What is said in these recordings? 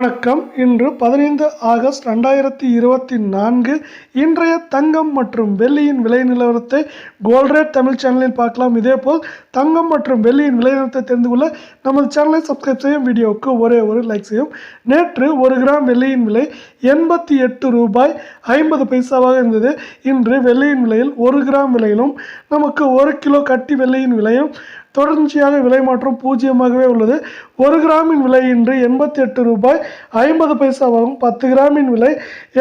வணக்கம். இன்று 15 ஆகஸ்ட் 2024. இன்றைய தங்கம் மற்றும் வெள்ளியின் விலை நிலவரத்தை கோல்ட் ரேட் தமிழ் சேனலில் பார்க்கலாம். இதேபோல் தங்கம் மற்றும் வெள்ளியின் விலை நிலவரத்தை தெரிந்து கொள்ள நமது சேனலை சப்ஸ்கிரைப் செய்யும், வீடியோவுக்கு ஒரே ஒரு லைக் செய்யும். நேற்று 1 கிராம் வெள்ளியின் விலை 88 ரூபாய் 50 பைசாவாக இருந்தது. இன்று வெள்ளியின் விலையில் 1 கிராம் விலையிலும் நமக்கு 1 கிலோ கட்டி வெள்ளியின் விலையும் தொடர்ச்சியாக விலை மாற்றம் பூஜ்ஜியமாகவே உள்ளது. 1 கிராமின் விலை இன்று 88 ரூபாய் 50 பைசாவாகும். 10 கிராமின் விலை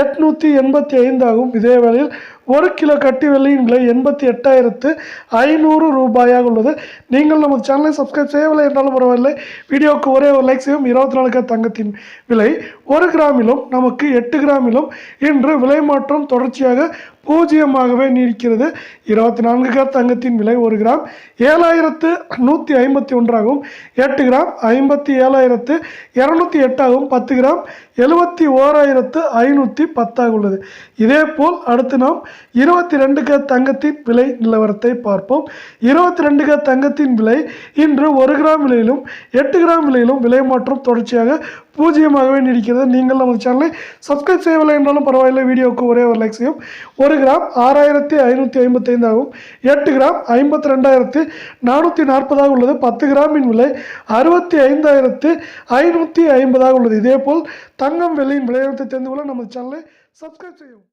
885 ஆகும். இதே வேளையில் 1 கிலோ கட்டி வெள்ளியின் விலை 88,500 ரூபாயாக உள்ளது. நீங்கள் நமது சேனலை சப்ஸ்கிரைப் செய்யவில்லை என்றாலும் பரவாயில்லை, வீடியோவுக்கு ஒரே ஒரு லைக் செய்யும். 24 கேரட் தங்கத்தின் விலை 1 கிராமிலும் நமக்கு 8 கிராமிலும் இன்று விலை மாற்றம் தொடர்ச்சியாக பூஜ்ஜியமாகவே நீடிக்கிறது. 24 கேரட் தங்கத்தின் விலை 1 கிராம் 7,151 ஆகும். 8 கிராம் 57,208 ஆகும். 10 கிராம் 71,510 உள்ளது. இதேபோல் அடுத்து நாம் 22 கேரட் தங்கத்தின் விலை நிலவரத்தை பார்ப்போம். 22 கேரட் தங்கத்தின் விலை இன்று 1 கிராம் விலையிலும் 8 கிராம் விலையிலும் விலை மாற்றம் தொடர்ச்சியாக பூஜ்ஜியமாகவே நீடிக்கிறது. நீங்கள் நமது சேனலை சப்ஸ்கிரைப் செய்யவில்லை என்றாலும் பரவாயில்லை, வீடியோவுக்கு ஒரே ஒரு லைக் செய்யும். 1 கிராம் 6,555 ஆகும். 8 கிராம் 52,440 உள்ளது. 10 கிராமின் விலை 65,550 உள்ளது. இதேபோல் தங்கம் வெள்ளியின் விலையை தெரிந்து கொள்ள நமது சேனலை சப்ஸ்கிரைப் செய்யும்.